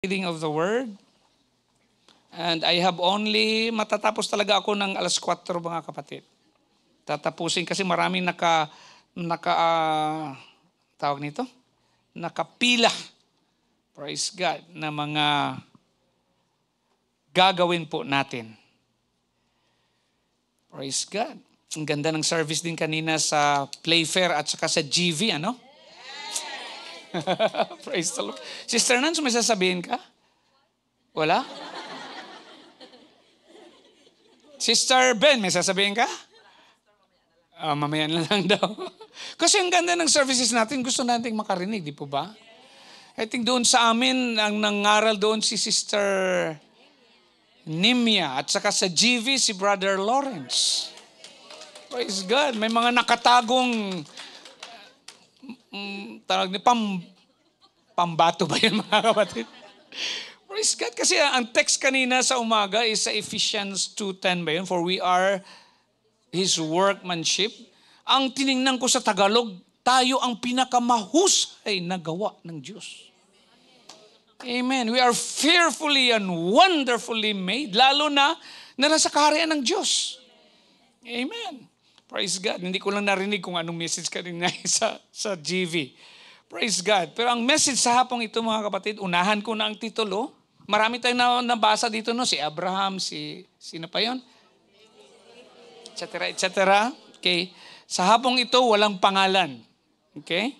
Reading of the Word. And I have only, matatapos talaga ako ng 4:00 mga kapatid. Tatapusin kasi maraming tawag nito? Nakapila. Praise God, na mga gagawin po natin. Praise God. Ang ganda ng service din kanina sa Playfair at saka sa GV, ano? Praise the Lord. Sister Nance, may sasabihin ka? Wala? Sister Ben, may sasabihin ka? Mamaya na lang daw. Kasi ang ganda ng services natin, gusto nating makarinig, di po ba? I think doon sa amin, ang nangaral doon si Sister Nimia at saka sa GV si Brother Lawrence. Praise God. May mga nakatagong tawag ni pambato ba yan mga kapatid? Praise God. Kasi ang text kanina sa umaga is sa Ephesians 2:10 ba yun? For we are His workmanship. Ang tiningnan ko sa Tagalog, tayo ang pinakamahusay na gawa ng Diyos. Amen. We are fearfully and wonderfully made, lalo na nasa kaharian ng Diyos. Amen. Praise God. Hindi ko lang narinig kung anong message kanina sa GV. Praise God. Pero ang message sa hapong ito mga kapatid, unahan ko na ang titulo. Marami tayong nabasa dito, no? Si Abraham, sino pa yon? Et cetera. Okay. Sa hapong ito, walang pangalan. Okay?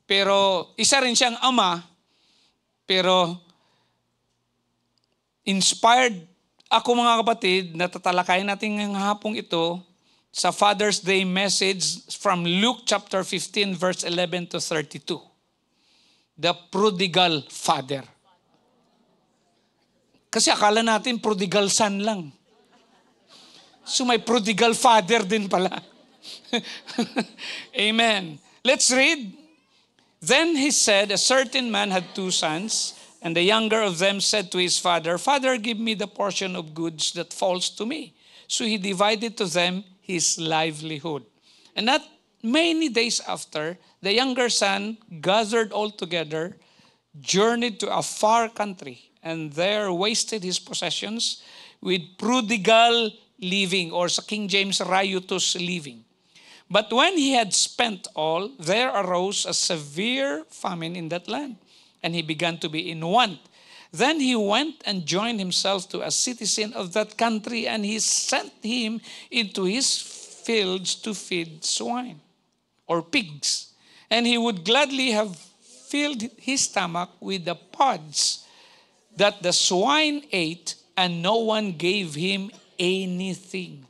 Pero isa rin siyang ama, pero inspired ako mga kapatid na tatalakayin natin ng hapong ito sa Father's Day message from Luke chapter 15 verse 11 to 32. The prodigal father. Kasi akala natin prodigal son lang. So may prodigal father din pala. Amen. Let's read. Then he said, a certain man had 2 sons, and the younger of them said to his father, Father, give me the portion of goods that falls to me. So he divided to them his livelihood. And not many days after, the younger son gathered all together, journeyed to a far country, and there wasted his possessions with prodigal living, or sa King James, riotous living. But when he had spent all, there arose a severe famine in that land, and he began to be in want. Then he went and joined himself to a citizen of that country, and he sent him into his fields to feed swine or pigs. And he would gladly have filled his stomach with the pods that the swine ate, and no one gave him anything.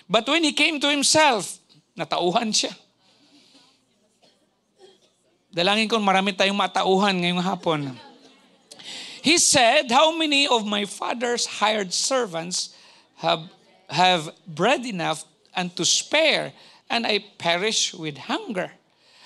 But when he came to himself, natauhan siya. Dalangin ko marami tayong matauhan ngayong hapon. He said, how many of my father's hired servants have bread enough and to spare, and I perish with hunger?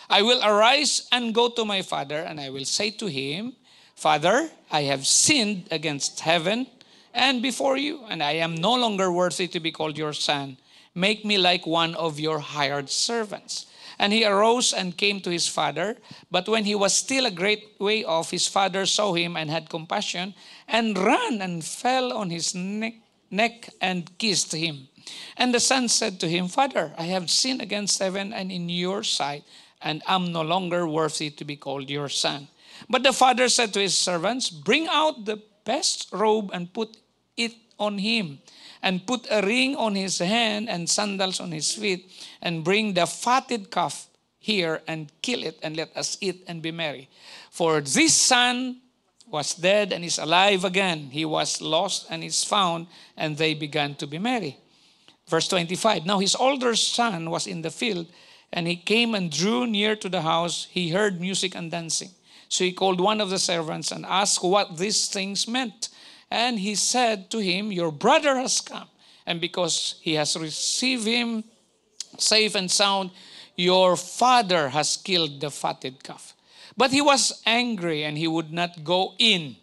I will arise and go to my father, and I will say to him, Father, I have sinned against heaven and before you, and I am no longer worthy to be called your son. Make me like one of your hired servants. And he arose and came to his father. But when he was still a great way off, his father saw him and had compassion, and ran and fell on his neck and kissed him. And the son said to him, Father, I have sinned against heaven and in your sight, and am no longer worthy to be called your son. But the father said to his servants, Bring out the best robe and put it on him, and put a ring on his hand and sandals on his feet, and bring the fatted calf here and kill it, and let us eat and be merry. For this son was dead and is alive again. He was lost and is found, and they began to be merry. Verse 25, now his older son was in the field, and he came and drew near to the house. He heard music and dancing. So he called one of the servants and asked what these things meant. And he said to him, your brother has come, and because he has received him safe and sound, your father has killed the fatted calf. But he was angry, and he would not go in.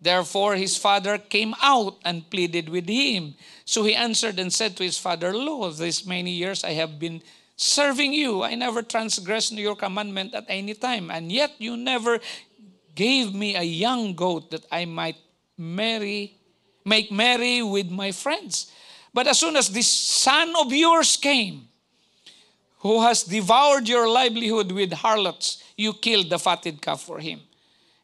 Therefore his father came out and pleaded with him. So he answered and said to his father, Lo, these many years I have been serving you. I never transgressed your commandment at any time, and yet you never gave me a young goat that I might make merry with my friends. But as soon as this son of yours came, who has devoured your livelihood with harlots, you killed the fatted calf for him.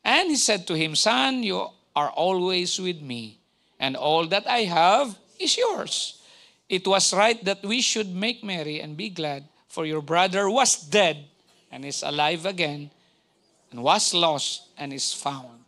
And he said to him, Son, you are always with me, and all that I have is yours. It was right that we should make merry and be glad, for your brother was dead and is alive again, and was lost and is found.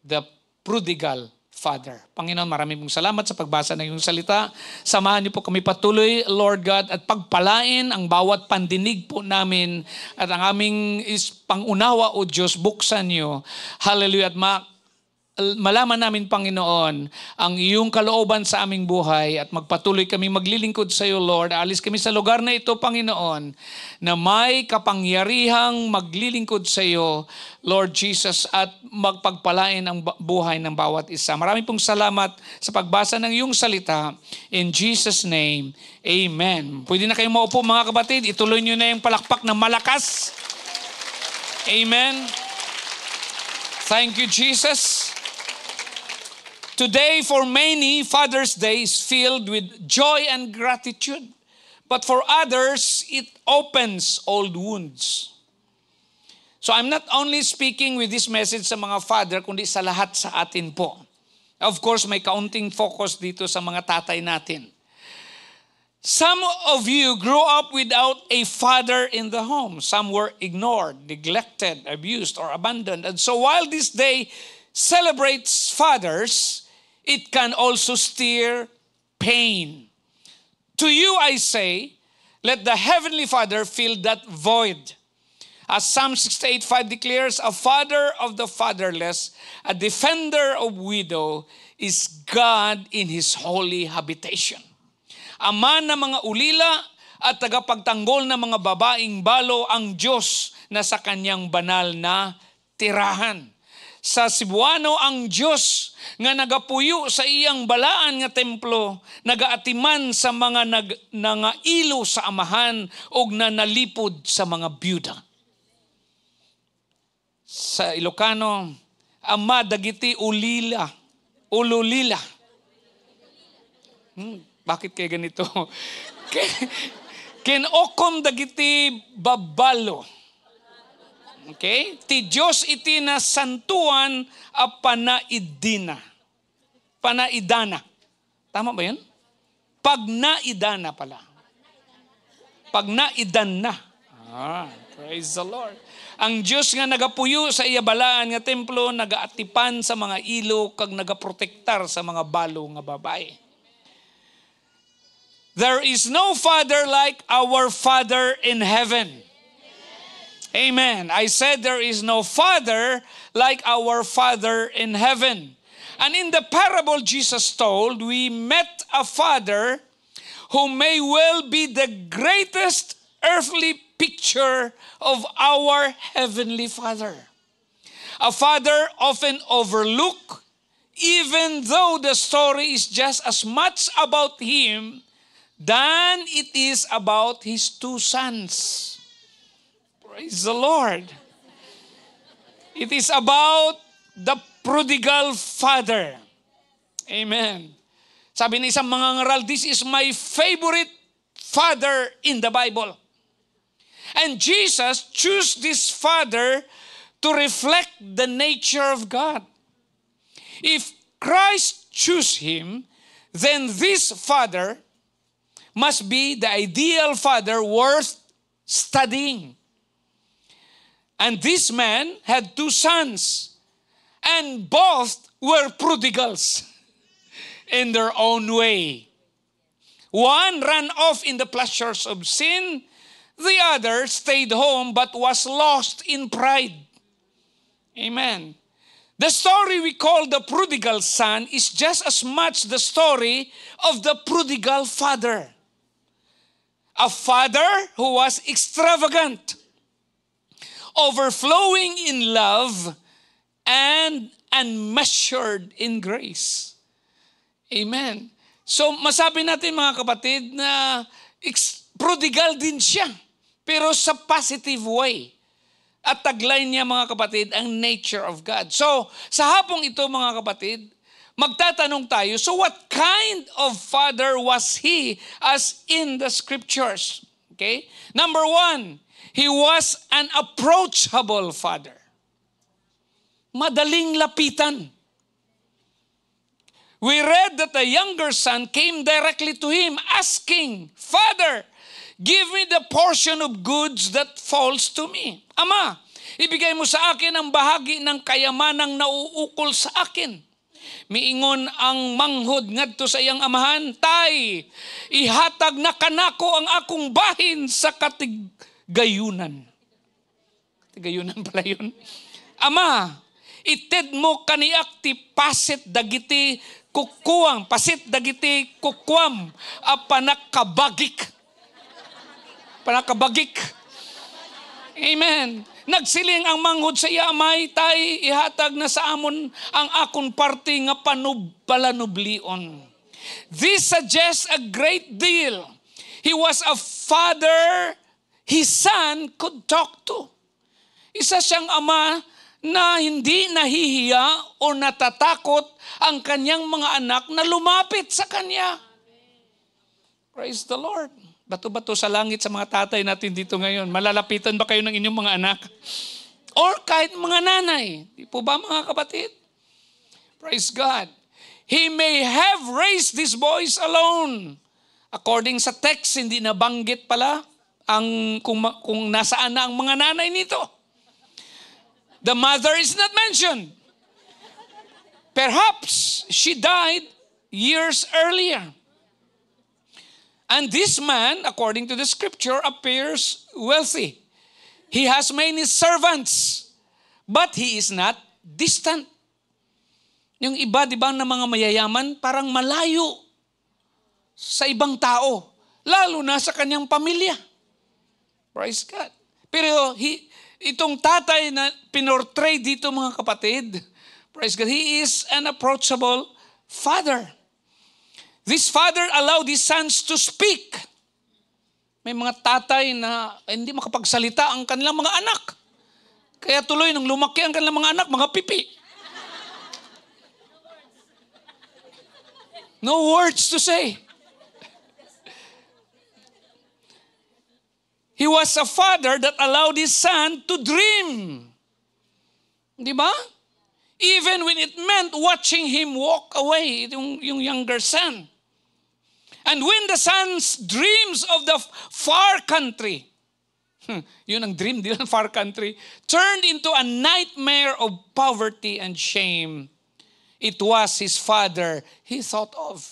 The prodigal father. Panginoon, maraming pong salamat sa pagbasa ng iyong salita. Samahan niyo po kami patuloy, Lord God, at pagpalain ang bawat pandinig po namin at ang aming pangunawa, O Diyos, buksan niyo. Hallelujah. At malaman namin, Panginoon, ang iyong kalooban sa aming buhay at magpatuloy kami maglilingkod sa iyo, Lord. Alis kami sa lugar na ito, Panginoon, na may kapangyarihang maglilingkod sa iyo, Lord Jesus, at magpagpalain ang buhay ng bawat isa. Maraming pong salamat sa pagbasa ng iyong salita. In Jesus' name, Amen. Pwede na kayong maupo, mga kapatid. Ituloy niyo na yung palakpak na malakas. Amen. Thank you, Jesus. Today, for many, Father's Day is filled with joy and gratitude. But for others, it opens old wounds. So I'm not only speaking with this message sa mga father, kundi sa lahat sa atin po. Of course, may kaunting focus dito sa mga tatay natin. Some of you grew up without a father in the home. Some were ignored, neglected, abused, or abandoned. And so while this day celebrates fathers, it can also stir pain. To you I say, let the Heavenly Father fill that void. As Psalm 68:5 declares, a father of the fatherless, a defender of widow, is God in His holy habitation. Ama ng mga ulila at tagapagtanggol ng mga babaeng balo ang Diyos na sa kanyang banal na tirahan. Sa Cebuano ang Diyos nga nagapuyo sa iyang balaan nga templo, nagaatiman sa mga nangailo sa amahan o nanalipod sa mga byuda. Sa Ilocano, Ama dagiti ulila, ululila. Bakit kaya ganito? Kinokom dagiti babalo. Okay? Ti Diyos iti na santuan a panaidina. Panaidana. Tama ba yun? Pagnaidana pala. Pagnaidan na. Praise the Lord. Ang Diyos nga nagapuyo sa iya balaan nga templo, nagaatipan sa mga ilo, kag nagaprotektar sa mga balo nga babae. There is no father like our Father in heaven. Amen. I said there is no father like our Father in heaven. And in the parable Jesus told, we met a father who may well be the greatest earthly picture of our Heavenly Father. A father often overlooked, even though the story is just as much about him than it is about his two sons. Praise the Lord. It is about the prodigal father. Amen. Sabi ng isang mangangaral, this is my favorite father in the Bible. And Jesus chose this father to reflect the nature of God. If Christ chose him, then this father must be the ideal father worth studying. And this man had two sons, and both were prodigals in their own way. One ran off in the pleasures of sin, the other stayed home but was lost in pride. Amen. The story we call the prodigal son is just as much the story of the prodigal father. A father who was extravagant, overflowing in love, and unmeasured in grace. Amen. So masabi natin, mga kapatid, na prodigal din siya, pero sa positive way. At taglay niya, mga kapatid, ang nature of God. So, sa hapong ito, mga kapatid, magtatanong tayo, so what kind of father was he as in the scriptures? Okay? Number one, he was an approachable father. Madaling lapitan. We read that the younger son came directly to him asking, Father, give me the portion of goods that falls to me. Ama, ibigay mo sa akin ang bahagi ng kayamanang nauukol sa akin. Miingon ang manghod ngadto sa iyang amahan, Tay, ihatag na kanako ang akong bahin sa katigayunan. Katigayunan pala yun. Ama, ited mo kaniak ti pasit dagiti kukuwang, pasit dagiti kukwam, panakabagik. Panakabagik. Amen. Nagsiling ang manghod sa iya, Amay, Tay, ihatag na sa amon ang akon parte nga palanublion. This suggests a great deal. He was a father his son could talk to. Isa siyang ama na hindi nahihiya o natatakot ang kanyang mga anak na lumapit sa kanya. Praise the Lord. Bato-bato sa langit sa mga tatay natin dito ngayon. Malalapitan ba kayo ng inyong mga anak? Or kahit mga nanay. Di po ba, mga kapatid? Praise God. He may have raised these boys alone. According sa text, hindi nabanggit pala kung nasaan na ang mga nanay nito. The mother is not mentioned. Perhaps she died years earlier. And this man, according to the scripture, appears wealthy. He has many servants, but he is not distant. Yung iba, di ba, na mga mayayaman, parang malayo sa ibang tao, lalo na sa kanyang pamilya. Praise God. Pero itong tatay na pinortray dito, mga kapatid, praise God, he is an approachable father. This father allowed his sons to speak. May mga tatay na hindi makapagsalita ang kanilang mga anak. Kaya tuloy, nung lumaki ang kanilang mga anak, mga pipi. No words to say. He was a father that allowed his son to dream. Di ba? Even when it meant watching him walk away, yung younger son. And when the son's dreams of the far country, yun ang dream, di lang far country, turned into a nightmare of poverty and shame, it was his father he thought of.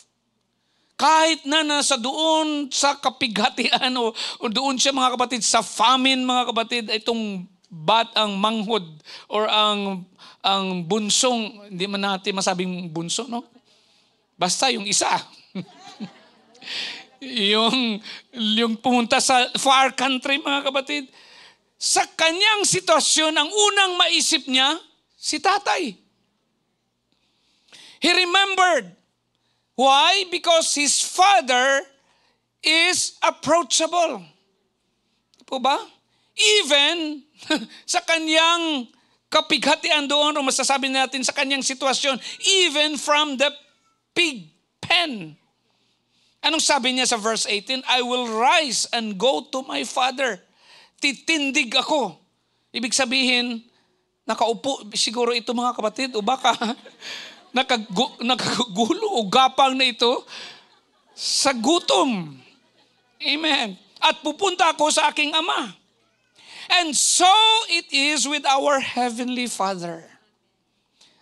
Kahit na nasa doon sa kapighatian o doon siya, mga kapatid, sa famine, mga kapatid, itong ang manghod or ang bunsong, hindi man natin masabing bunso, no? Basta yung isa. yung pumunta sa far country, mga kapatid. Sa kanyang sitwasyon, ang unang maisip niya, si tatay. He remembered. Why? Because his father is approachable. Po ba? Even sa kanyang kapighatian doon, o masasabi natin sa kanyang sitwasyon, even from the pig pen. Anong sabi niya sa verse 18? I will rise and go to my father. Titindig ako. Ibig sabihin, nakaupo siguro ito, mga kapatid, o baka nakagulo o gapang na ito sa gutom. Amen. At pupunta ako sa aking ama. And so it is with our Heavenly Father.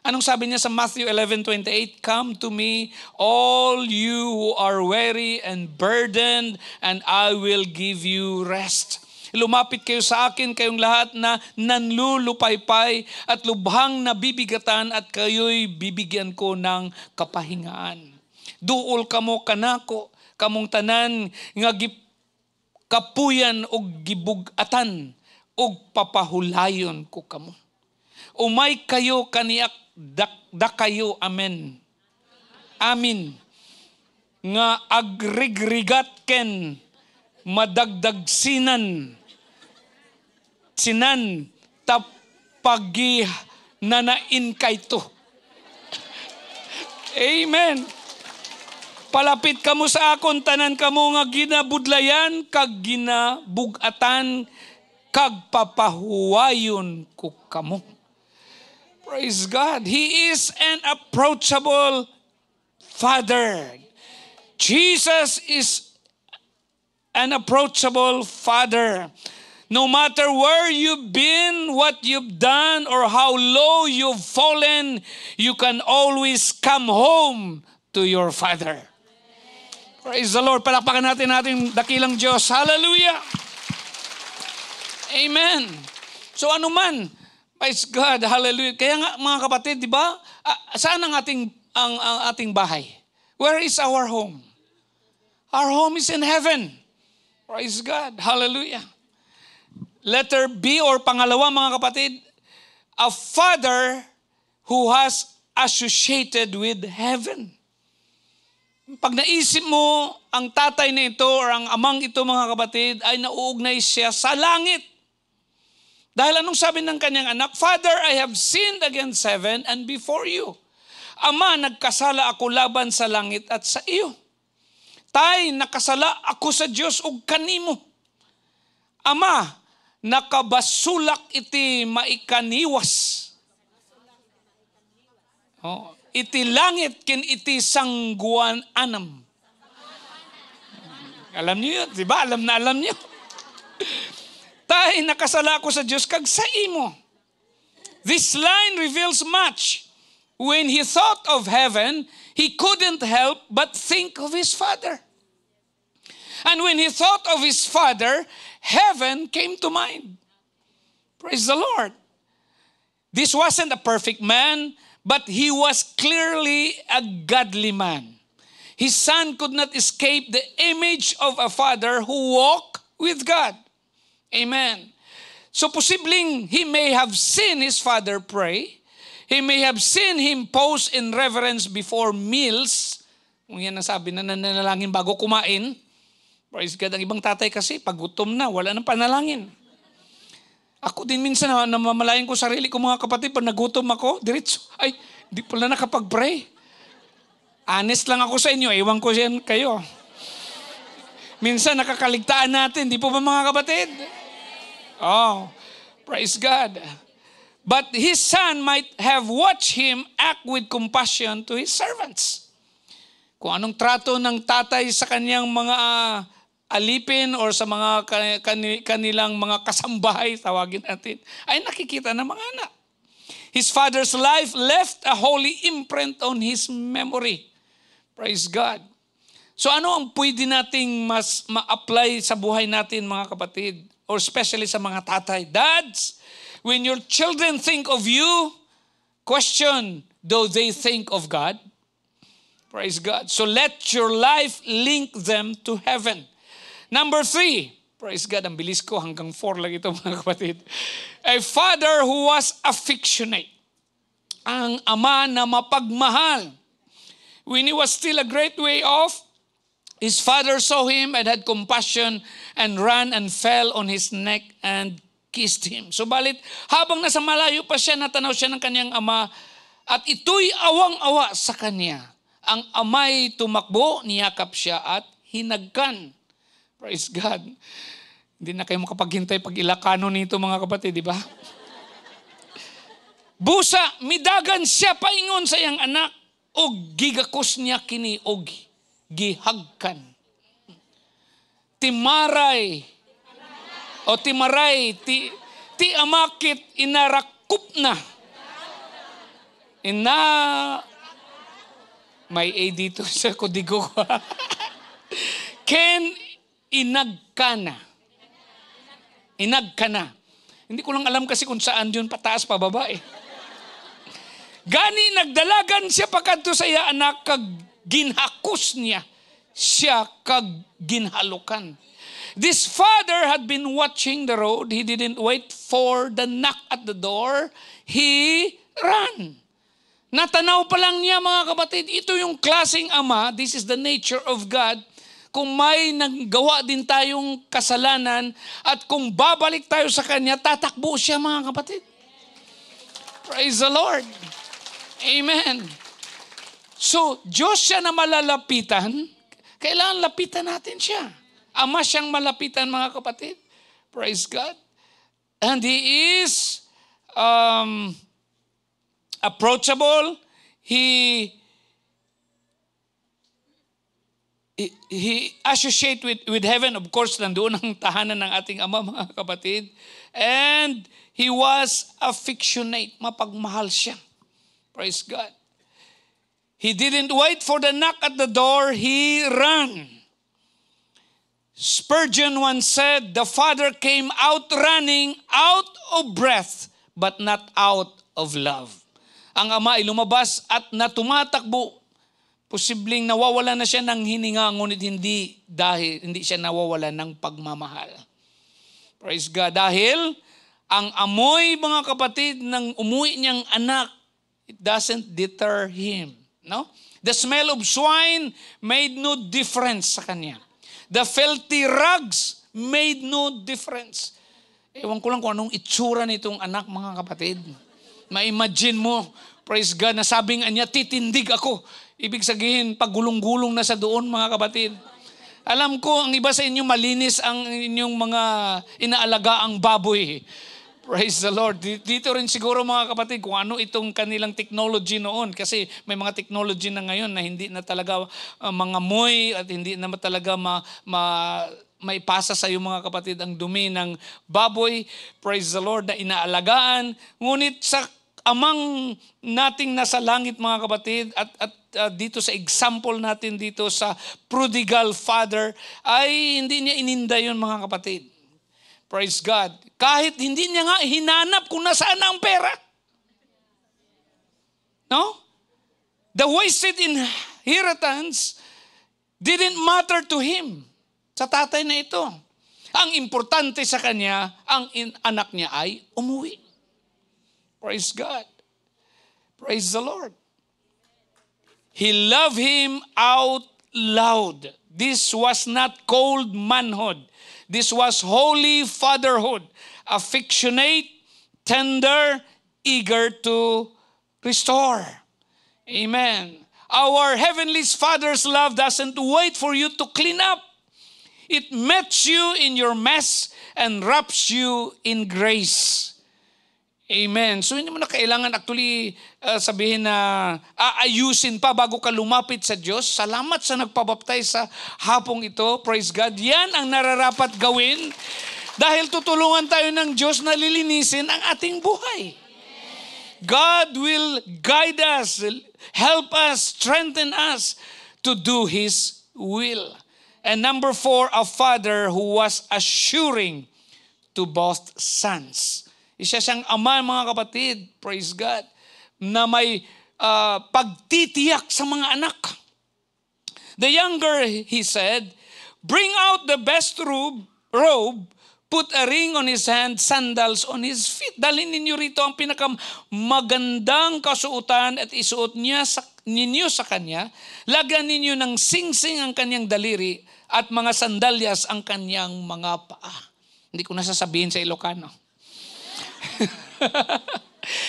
Anong sabi niya sa Matthew 11:28? Come to me, all you who are weary and burdened, and I will give you rest. Lumapit kayo sa akin, kayong lahat na nanlulupaypay at lubhang nabibigatan, at kayo'y bibigyan ko ng kapahingaan. Duol kamo kanako, kamong tanan nga kapuyan o gibugatan o papahulayon ko kamo. Umay kayo kaniak da kayo, amen. Amin. Nga agrigrigat ken madagdag sinan tapagi nanain kay to. Amen. Palapit kamo sa akon, tanan kamo nga ginabudlayan, kag ginabugatan, kag papahuwayon ko kamo. Praise God. He is an approachable Father. Jesus is an approachable Father. No matter where you've been, what you've done, or how low you've fallen, you can always come home to your Father. Praise the Lord. Palakpakan natin ating dakilang Diyos. Hallelujah. Amen. So ano man, praise God, hallelujah. Kaya nga mga kapatid, di ba? Saan ang ating bahay? Where is our home? Our home is in heaven. Praise God, hallelujah. Letter B or pangalawa mga kapatid, a father who has associated with heaven. Pag naisip mo, ang tatay na ito or ang amang ito mga kapatid ay nauugnay siya sa langit. Dahil anong sabi ng kanyang anak? Father, I have sinned against heaven and before you. Ama, nagkasala ako laban sa langit at sa iyo. Tay, nakasala ako sa Diyos ug kanimo. Ama, nakabasulak iti maikaniwas. Oh, iti langit ken iti sangguan anam. Alam niyo yun, di ba? Alam niyo. Tay, nakasala ako sa Diyos kag sa imo. This line reveals much. When he thought of heaven, he couldn't help but think of his Father. And when he thought of his Father, heaven came to mind. Praise the Lord. This wasn't a perfect man, but he was clearly a godly man. His son could not escape the image of a father who walked with God. Amen. So posibleng he may have seen his father pray. He may have seen him pose in reverence before meals. Kung yan ang sabi na nanalangin bago kumain. Praise God. Ang ibang tatay kasi, pag gutom na, wala nang panalangin. Ako din minsan, namamalayan ko sarili ko mga kapatid, pag nagutom ako, diretso, ay, di pala nakapag-pray. Honest lang ako sa inyo, ewan ko yan kayo. Minsan nakakaligtaan natin, di po ba mga kapatid? Oh, praise God. But his son might have watched him act with compassion to his servants. Kung anong trato ng tatay sa kanyang mga alipin or sa mga kanilang mga kasambahay, tawagin natin, ay nakikita ng mga anak. His father's life left a holy imprint on his memory. Praise God. So ano ang pwede nating mas ma-apply sa buhay natin mga kapatid? Or especially sa mga tatay. Dads, when your children think of you, question, do they think of God? Praise God. So let your life link them to heaven. Number 3, praise God, ang bilis ko, hanggang 4 lang ito mga kapatid. A father who was affectionate. Ang ama na mapagmahal. When he was still a great way off, his father saw him and had compassion and ran and fell on his neck and kissed him. So balit, habang nasa malayo pa siya, natanaw siya ng kanyang ama at ito'y awang-awa sa kanya. Ang ama'y tumakbo, niyakap siya at hinagkan. Praise God. Hindi na kayo makapaghintay pag Ilocano nito mga kapatid, di ba? Busa, midagan siya paingon sa iyang anak o gigakos niya kini og gihagkan. Timaray ti amakit inarakup na. May A dito sa kodigo ko. Ken inagkana. Inagkana. Hindi ko lang alam kasi kung saan yun, pataas pa baba eh. Gani nagdalagan siya pagkadto sa iya anak kag ginhakos niya siya kag ginhalukan. This father had been watching the road. He didn't wait for the knock at the door. He ran. Natanaw pa lang niya mga kapatid, ito yung klaseng ama, this is the nature of God. kung may nanggawa din tayong kasalanan at kung babalik tayo sa Kanya, tatakbo siya mga kapatid. Praise the Lord. Amen. So, Diyos siya na malalapitan, kailangan lapitan natin siya. Ama siyang malapitan mga kapatid. Praise God. And He is approachable. He associate with heaven. Of course, nandoon ang tahanan ng ating Ama mga kapatid. And He was affectionate. Mapagmahal siya. Praise God. He didn't wait for the knock at the door. He ran. Spurgeon once said, the Father came out running, out of breath, but not out of love. Ang Ama ay lumabas at natumatakbo. Posibleng nawawala na siya ng hininga, ngunit hindi siya nawawala ng pagmamahal. Praise God. Dahil ang amoy, mga kapatid, ng umuwi niyang anak, it doesn't deter Him. No? The smell of swine made no difference sa kanya. The filthy rags made no difference. Ewan ko lang kung anong itsura nitong anak, mga kapatid. Ma-imagine mo, praise God, na sabi nga niya, titindig ako. Ibig sabihin, pagulong-gulong na sa doon, mga kapatid. Alam ko, ang iba sa inyo, malinis ang inyong mga inaalagaang baboy. Praise the Lord. Dito rin siguro, mga kapatid, kung ano itong kanilang technology noon. Kasi may mga technology na ngayon na hindi na talaga mga moy at hindi na talaga maipasa sa iyo, mga kapatid, ang dumi ng baboy. Praise the Lord, na inaalagaan. Ngunit sa amang nating nasa langit, mga kapatid, at dito sa example natin dito sa prodigal father, ay hindi niya ininda yun, mga kapatid. Praise God. Kahit hindi niya nga hinanap kung nasaan ang pera. No? The wasted inheritance didn't matter to him. Sa tatay na ito. Ang importante sa kanya, ang anak niya ay umuwi. Praise God. Praise the Lord. He loved him out loud. This was not cold manhood. This was holy fatherhood, affectionate, tender, eager to restore. Amen. Our Heavenly Father's love doesn't wait for you to clean up. It meets you in your mess and wraps you in grace. Amen. So hindi mo na kailangan actually sabihin na aayusin pa bago ka lumapit sa Diyos. Salamat sa nagpabaptize sa hapong ito. Praise God. Yan ang nararapat gawin dahil tutulungan tayo ng Diyos na lilinisin ang ating buhay. God will guide us, help us, strengthen us to do His will. And number 4, a father who was assuring to both sons. Isa siyang ama, mga kapatid, praise God, na may pagtitiyak sa mga anak. The younger, he said, bring out the best robe, put a ring on his hand, sandals on his feet. Dalhin ninyo rito ang pinakamagandang kasuotan at isuot ninyo sa kanya. Lagyan ninyo ng singsing ang kanyang daliri at mga sandalyas ang kanyang mga paa. Hindi ko nasasabihin sa Ilocano.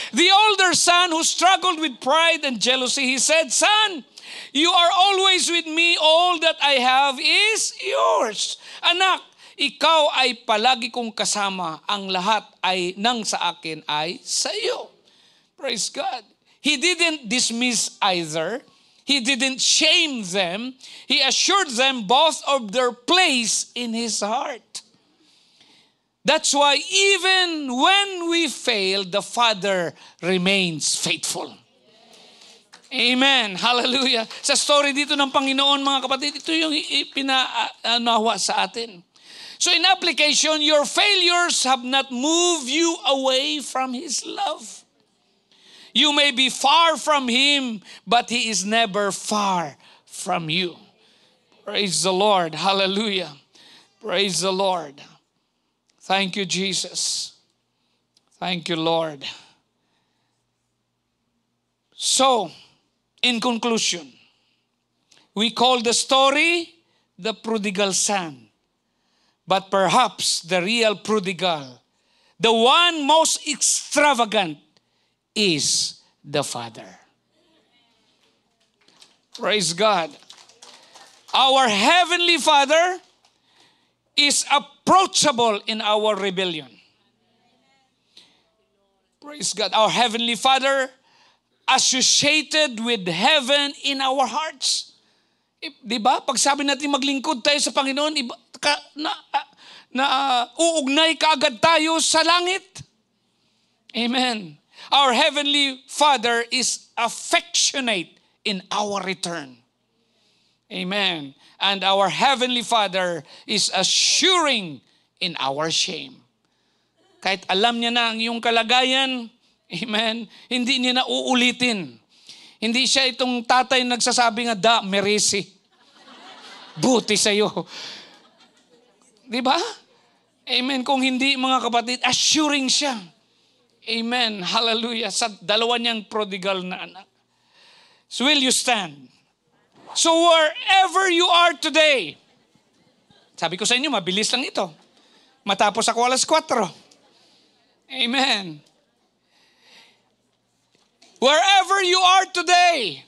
The older son who struggled with pride and jealousy, he said, Son, you are always with me. All that I have is yours. Anak, ikaw ay palagi kong kasama. Ang lahat ay nang sa akin ay sa iyo. Praise God. He didn't dismiss either. He didn't shame them. He assured them both of their place in His heart. That's why even when we fail, the Father remains faithful. Amen. Hallelujah. Sa story dito ng Panginoon, mga kapatid, ito yung ipinahawa sa atin. So in application, your failures have not moved you away from His love. You may be far from Him, but He is never far from you. Praise the Lord. Hallelujah. Praise the Lord. Thank you, Jesus. Thank you, Lord. So, in conclusion, we call the story the prodigal son, but perhaps the real prodigal, the one most extravagant, is the Father. Praise God. Our Heavenly Father is approachable in our rebellion. Praise God. Our Heavenly Father associated with heaven in our hearts. Di ba? Pag sabi natin maglingkod tayo sa Panginoon, uugnay kaagad tayo sa langit. Amen. Our Heavenly Father is affectionate in our return. Amen. And our Heavenly Father is assuring in our shame. Kahit alam niya na ang iyong kalagayan, amen, hindi niya na uulitin. Hindi siya itong tatay nagsasabi nga, meresi. Buti sa'yo. Di ba? Amen. Kung hindi, mga kapatid, assuring siya. Amen. Hallelujah. Sa dalawa niyang prodigal na anak. So will you stand? So wherever you are today, sabi ko sa inyo, mabilis lang ito. Matapos ako 4:00. Amen. Wherever you are today,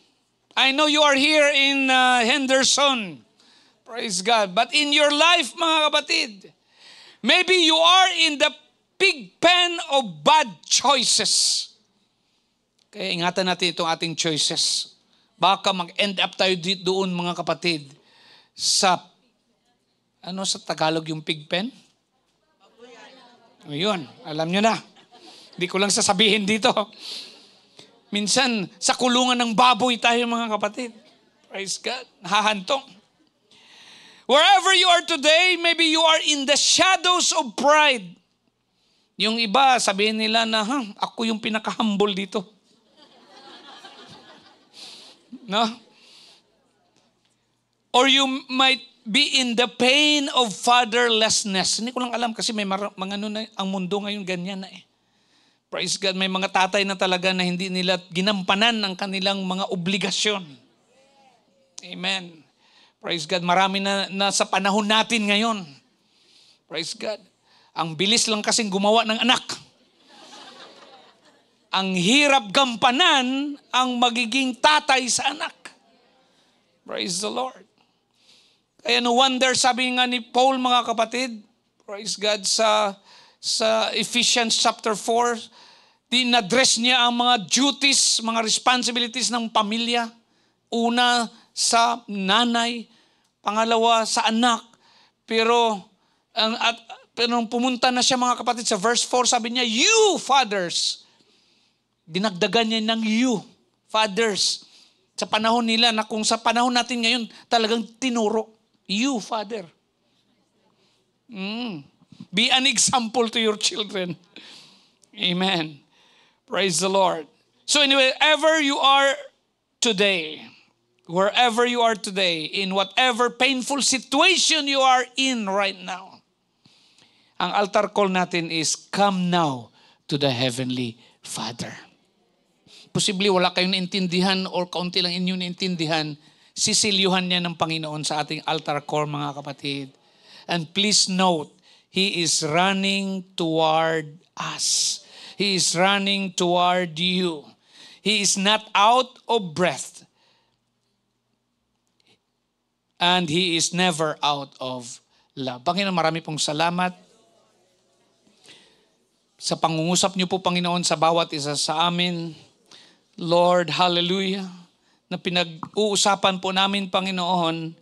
I know you are here in Henderson. Praise God. But in your life, mga kapatid, maybe you are in the pig pen of bad choices. Kaya ingatan natin itong ating choices. Baka mag-end up tayo doon, mga kapatid, sa Tagalog yung pig pen? Ayun, alam nyo na. Hindi ko lang sasabihin dito. Minsan, sa kulungan ng baboy tayo, mga kapatid. Praise God. Nahahantong. Wherever you are today, maybe you are in the shadows of pride. Yung iba, sabihin nila na, ako yung pinaka-humble dito. No? Or you might be in the pain of fatherlessness. Hindi ko lang alam kasi may mga ang mundo ngayon ganyan na eh. Praise God, may mga tatay na talaga na hindi nila ginampanan ang kanilang mga obligasyon. Amen. Praise God, marami na sa panahon natin ngayon. Praise God. Ang bilis lang kasing gumawa ng anak. Ang hirap gampanan ang magiging tatay sa anak. Praise the Lord. Kaya no wonder, sabi nga ni Paul, mga kapatid, praise God, sa Ephesians chapter 4, dinadress niya ang mga duties, mga responsibilities ng pamilya. Una, sa nanay, pangalawa, sa anak. Pero nung pumunta na siya, mga kapatid, sa verse 4, sabi niya, you fathers, dinagdagan niya ng you, fathers. Sa panahon nila, na kung sa panahon natin ngayon, talagang tinuro. You, Father. Be an example to your children. Amen. Praise the Lord. So anyway, wherever you are today, in whatever painful situation you are in right now, ang altar call natin is, come now to the Heavenly Father. Posible wala kayong naintindihan or kaunti lang inyong naintindihan, sisilyuhan niya ng Panginoon sa ating altar call, mga kapatid. And please note, He is running toward us. He is running toward you. He is not out of breath. And He is never out of love. Panginoon, marami pong salamat sa pangungusap niyo po, Panginoon, sa bawat isa sa amin. Lord, hallelujah, na pinag-uusapan po namin, Panginoon,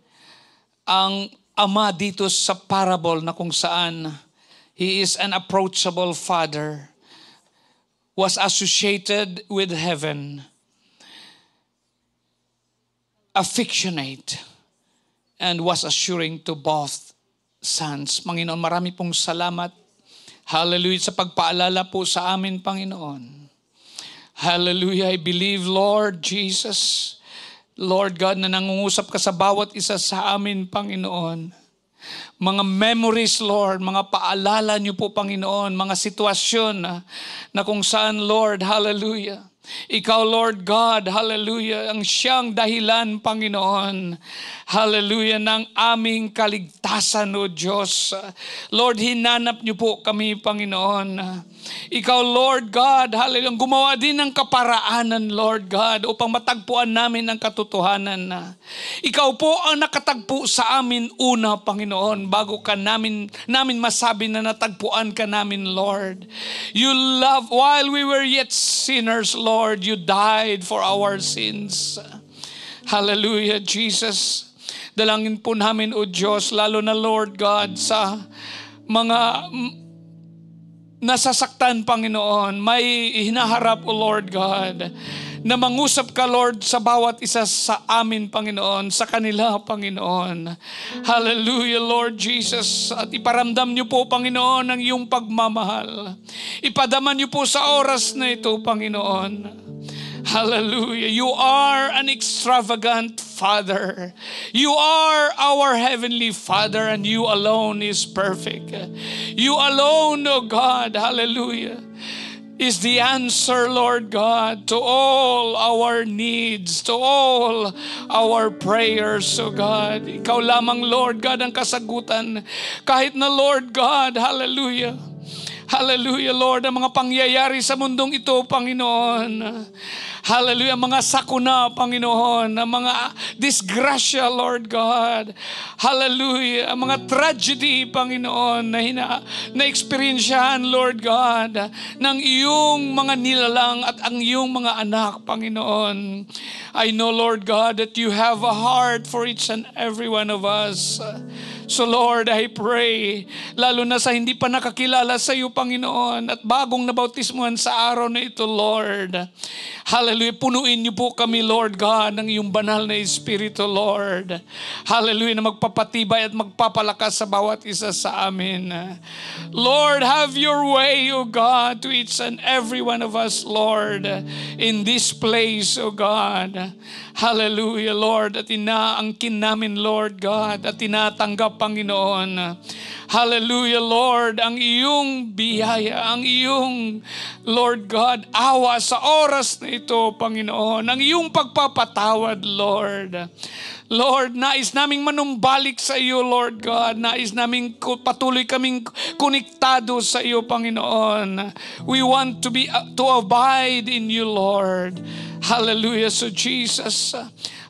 ang Ama dito sa parable na kung saan He is an approachable Father, was associated with heaven, affectionate, and was assuring to both sons. Panginoon, marami pong salamat. Hallelujah, sa pagpaalala po sa amin, Panginoon. Hallelujah, I believe, Lord Jesus, Lord God, na nangungusap ka sa bawat isa sa amin, Panginoon. Mga memories, Lord, mga paalala niyo po, Panginoon, mga sitwasyon na kung saan, Lord, hallelujah, Ikaw, Lord God, hallelujah, ang siyang dahilan, Panginoon, hallelujah, ng aming kaligtasan, O Diyos. Lord, hinanap niyo po kami, Panginoon. Ikaw, Lord God, hallelujah, gumawa din ng kaparaanan, Lord God, upang matagpuan namin ang katotohanan na Ikaw po ang nakatagpo sa amin una, Panginoon, bago ka namin masabi na natagpuan ka namin, Lord. You love, while we were yet sinners, Lord, you died for our sins. Hallelujah, Jesus. Dalangin po namin, O Diyos, lalo na, Lord God, sa mga nasasaktan, Panginoon, may hinaharap, O Lord God, na mangusap ka, Lord, sa bawat isa sa amin, Panginoon, sa kanila, Panginoon. Hallelujah, Lord Jesus. At iparamdam niyo po, Panginoon, ang iyong pagmamahal. Ipadama niyo po sa oras na ito, Panginoon. Hallelujah. You are an extravagant Father. You are our Heavenly Father, and you alone is perfect. You alone, O God, hallelujah, is the answer, Lord God, to all our needs, to all our prayers, O God. Ikaw lamang, Lord God, ang kasagutan. Kahit na, Lord God, hallelujah, hallelujah, Lord, ang mga pangyayari sa mundong ito, Panginoon. Hallelujah, mga sakuna, Panginoon, ang mga disgrasya, Lord God. Hallelujah, ang mga tragedy, Panginoon, na-experiensyahan, Lord God, ng iyong mga nilalang at ang iyong mga anak, Panginoon. I know, Lord God, that you have a heart for each and every one of us. So Lord, I pray, lalo na sa hindi pa nakakilala sa iyo, Panginoon, at bagong nabautismuhan sa araw na ito, Lord. Hallelujah, punuin niyo po kami, Lord God, ng iyong banal na Espiritu, Lord. Hallelujah, na magpapatibay at magpapalakas sa bawat isa sa amin. Lord, have your way, O God, to each and every one of us, Lord, in this place, O God. Hallelujah, Lord, at inaangkin namin, Lord God, at tinatanggap, Panginoon. Hallelujah, Lord, ang iyong biyaya, ang iyong, Lord God, awa sa oras na ito, Panginoon, ang iyong pagpapatawad, Lord. Lord, nais naming manumbalik sa iyo, Lord God. Nais naming patuloy kaming konektado sa iyo, Panginoon. We want to abide in you, Lord. Hallelujah. So Jesus,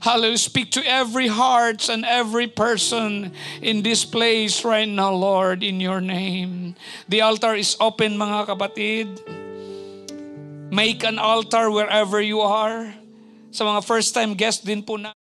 hallelujah, speak to every heart and every person in this place right now, Lord, in your name. The altar is open, mga kapatid. Make an altar wherever you are. Sa mga first time guest din po na